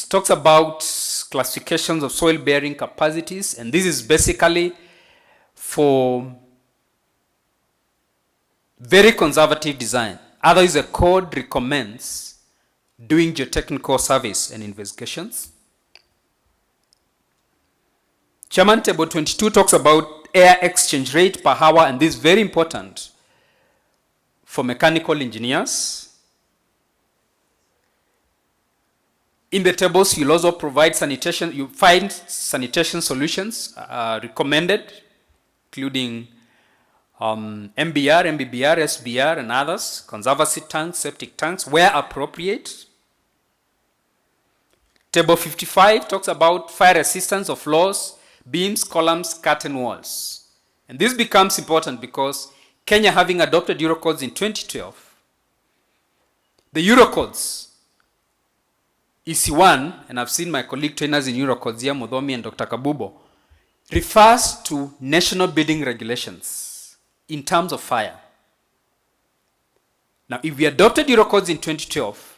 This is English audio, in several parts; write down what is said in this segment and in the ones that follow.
talks about classifications of soil bearing capacities, and this is basically for very conservative design. Otherwise, the code recommends doing geotechnical surveys and investigations. Chairman, table 22 talks about air exchange rate per hour, and this is very important for mechanical engineers. In the tables, you'll also provide sanitation, you find sanitation solutions recommended, including MBR, MBBR, SBR, and others, conservancy tanks, septic tanks, where appropriate. Table 55 talks about fire resistance of floors, beams, columns, curtain walls. And this becomes important because Kenya, having adopted Eurocodes in 2012, the Eurocodes, EC1, and I've seen my colleague trainers in Eurocodes here, Modhomi and Dr. Kabubo, refers to national building regulations in terms of fire. Now, if we adopted Eurocodes in 2012,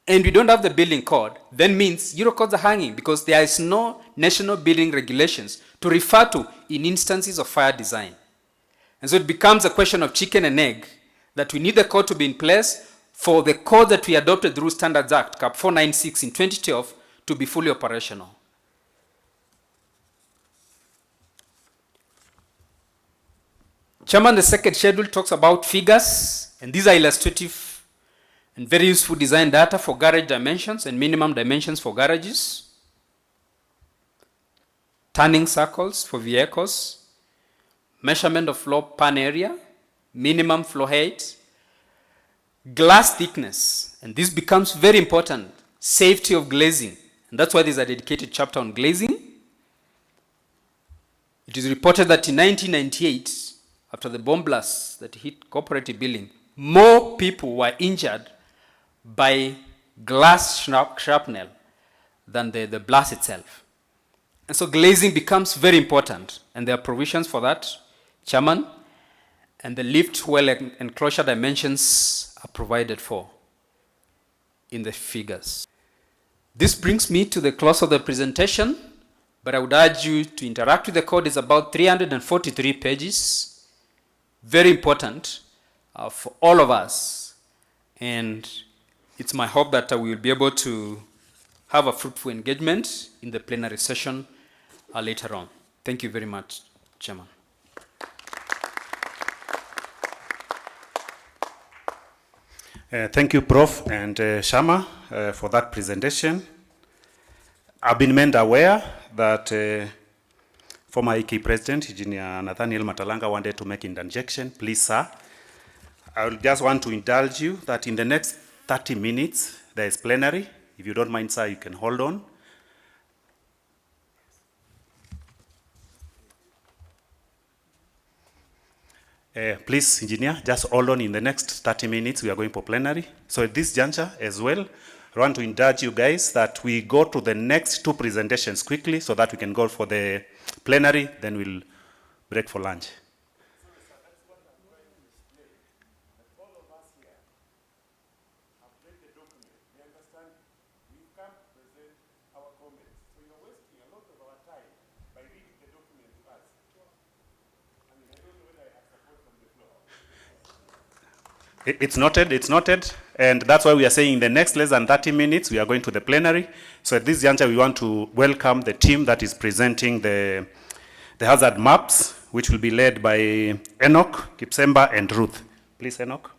and we don't have the building code, then means Eurocodes are hanging because there is no national building regulations to refer to in instances of fire design. And so it becomes a question of chicken and egg, that we need the code to be in place for the code that we adopted through Standards Act, CAP 496 in 2012, to be fully operational. Chairman, the second schedule talks about figures, and these are illustrative and very useful design data for garage dimensions and minimum dimensions for garages, turning circles for vehicles, measurement of floor pan area, minimum floor height, glass thickness, and this becomes very important, safety of glazing, and that's why there's a dedicated chapter on glazing. It is reported that in 1998, after the bomb blasts that hit cooperative building, more people were injured by glass shrapnel than the blast itself. And so glazing becomes very important, and there are provisions for that, Chairman, and the lift well enclosure dimensions are provided for in the figures. This brings me to the close of the presentation, but I would urge you to interact with the code. It's about 343 pages, very important for all of us, and it's my hope that we will be able to have a fruitful engagement in the plenary session later on. Thank you very much, Chairman. Thank you, Prof. and Shama, for that presentation. I've been made aware that former AK President, Engineer Nathaniel Matalanga, wanted to make interjection. Please, sir, I will just want to indulge you that in the next 30 minutes, there is plenary. If you don't mind, sir, you can hold on. Please, engineer, just hold on. In the next 30 minutes, we are going for plenary. So at this juncture as well, I want to indulge you guys that we go to the next two presentations quickly so that we can go for the plenary, then we'll break for lunch. It's noted, and that's why we are saying in the next less than 30 minutes, we are going to the plenary. So at this juncture, we want to welcome the team that is presenting the hazard maps, which will be led by Enoch, Kipsemba, and Ruth. Please, Enoch.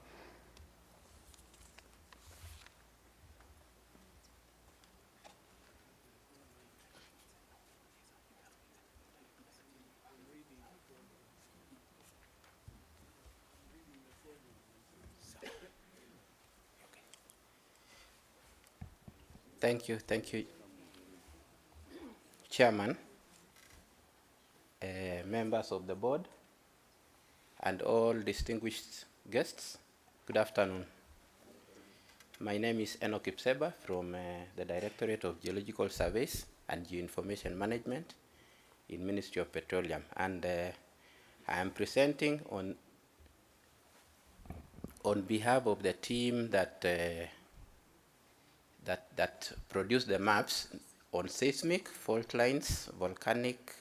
Thank you, Chairman, members of the board, and all distinguished guests. Good afternoon. My name is Enoch Kipseba from the Directorate of Geological Surveys and Geoinformation Management in Ministry of Petroleum, and I am presenting on behalf of the team that that produce the maps on seismic, fault lines, volcanic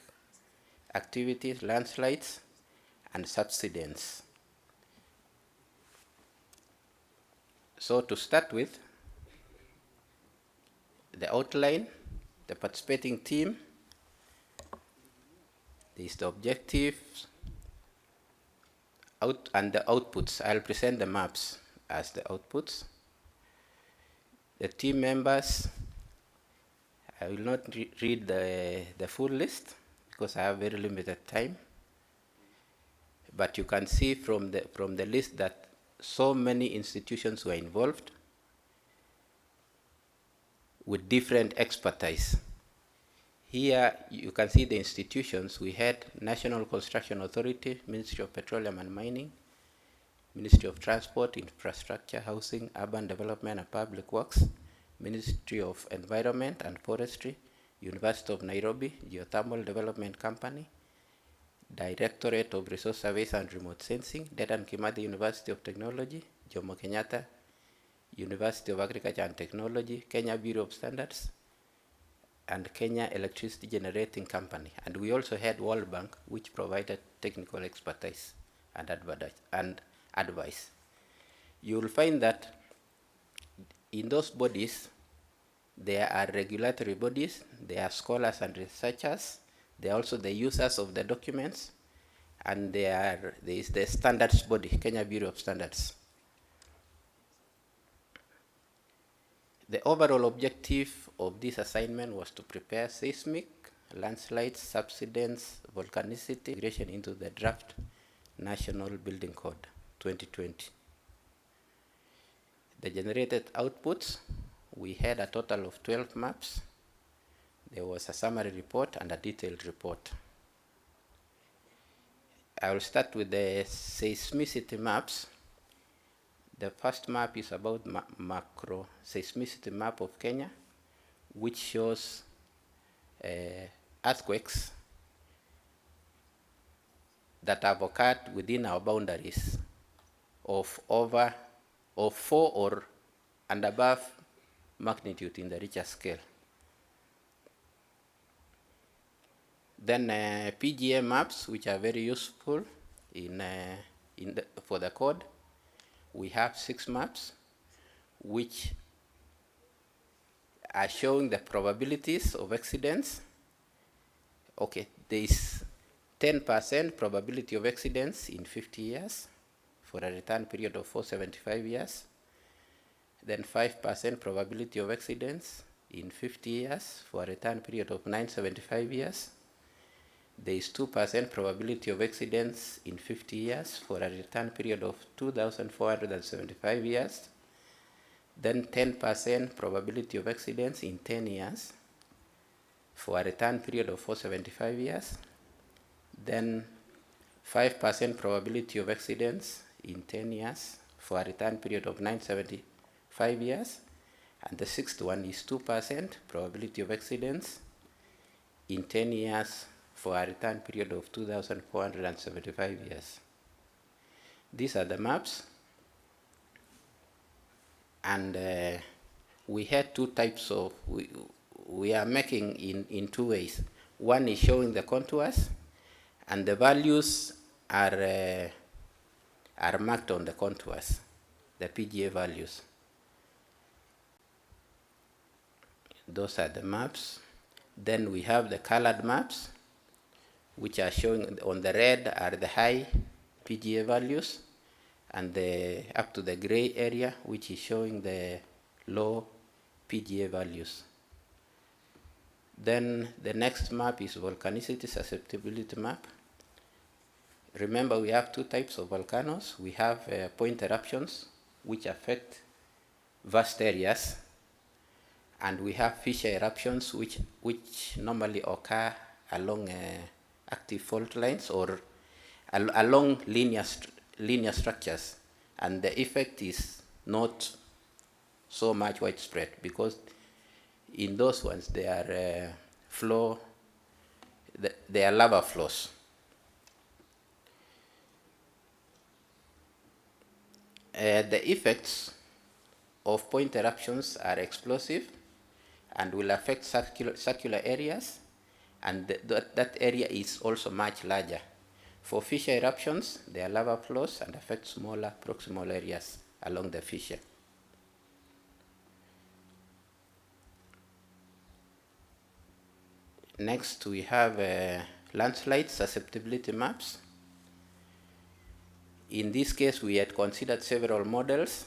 activities, landslides, and subsidence. So to start with, the outline, the participating team, there is the objectives, and the outputs. I'll present the maps as the outputs. The team members, I will not read the full list because I have very limited time. But you can see from the list that so many institutions were involved with different expertise. Here you can see the institutions. We had National Construction Authority, Ministry of Petroleum and Mining, Ministry of Transport, Infrastructure, Housing, Urban Development and Public Works, Ministry of Environment and Forestry, University of Nairobi, Geothermal Development Company, Directorate of Resource Surveys and Remote Sensing, Dedan Kimathi University of Technology, Jomo Kenyatta University of Agriculture and Technology, Kenya Bureau of Standards, and Kenya Electricity Generating Company. And we also had World Bank, which provided technical expertise and advice. You will find that in those bodies, there are regulatory bodies, there are scholars and researchers, there are also the users of the documents, and there is the standards body, Kenya Bureau of Standards. The overall objective of this assignment was to prepare seismic, landslides, subsidence, volcanicity integration into the draft National Building Code 2020. The generated outputs, we had a total of 12 maps. There was a summary report and a detailed report. I will start with the seismicity maps. The first map is about macro seismicity map of Kenya, which shows earthquakes that have occurred within our boundaries of 4 or and above magnitude in the Richter scale. Then PGA maps, which are very useful for the code. We have 6 maps which are showing the probabilities of accidents. Okay, there is 10% probability of accidents in 50 years for a return period of 475 years. Then 5% probability of accidents in 50 years for a return period of 975 years. There is 2% probability of accidents in 50 years for a return period of 2,475 years. Then 10% probability of accidents in 10 years for a return period of 475 years. Then 5% probability of accidents in 10 years for a return period of 975 years. And the sixth one is 2% probability of accidents in 10 years for a return period of 2,475 years. These are the maps. And we had 2 types of, we are making in 2 ways. One is showing the contours, and the values are marked on the contours, the PGA values. Those are the maps. Then we have the colored maps, which are showing on the red are the high PGA values, and up to the gray area, which is showing the low PGA values. Then the next map is Volcanicity Susceptibility Map. Remember, we have 2 types of volcanoes. We have point eruptions, which affect vast areas, and we have fissure eruptions, which normally occur along active fault lines or along linear structures, and the effect is not so much widespread because in those ones they are they are lava flows. The effects of point eruptions are explosive and will affect circular areas, and that area is also much larger. For fissure eruptions, there are lava flows and affect smaller proximal areas along the fissure. Next, we have landslide susceptibility maps. In this case, we had considered several models,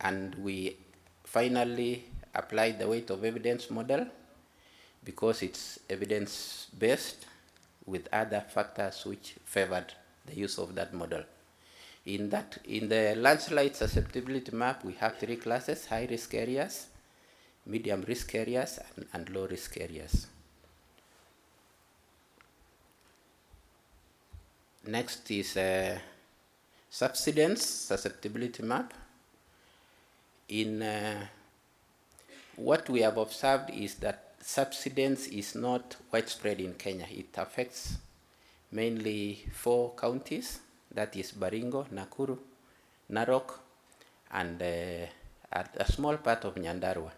and we finally applied the weight of evidence model because it's evidence-based with other factors which favored the use of that model. In the landslide susceptibility map, we have 3 classes: high-risk areas, medium-risk areas, and low-risk areas. Next is Subsidence Susceptibility Map. What we have observed is that subsidence is not widespread in Kenya. It affects mainly 4 counties, that is Baringo, Nakuru, Narok, and a small part of Nyandarua.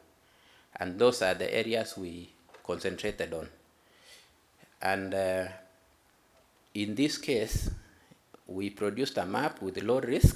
And those are the areas we concentrated on. And in this case, we produced a map with low risk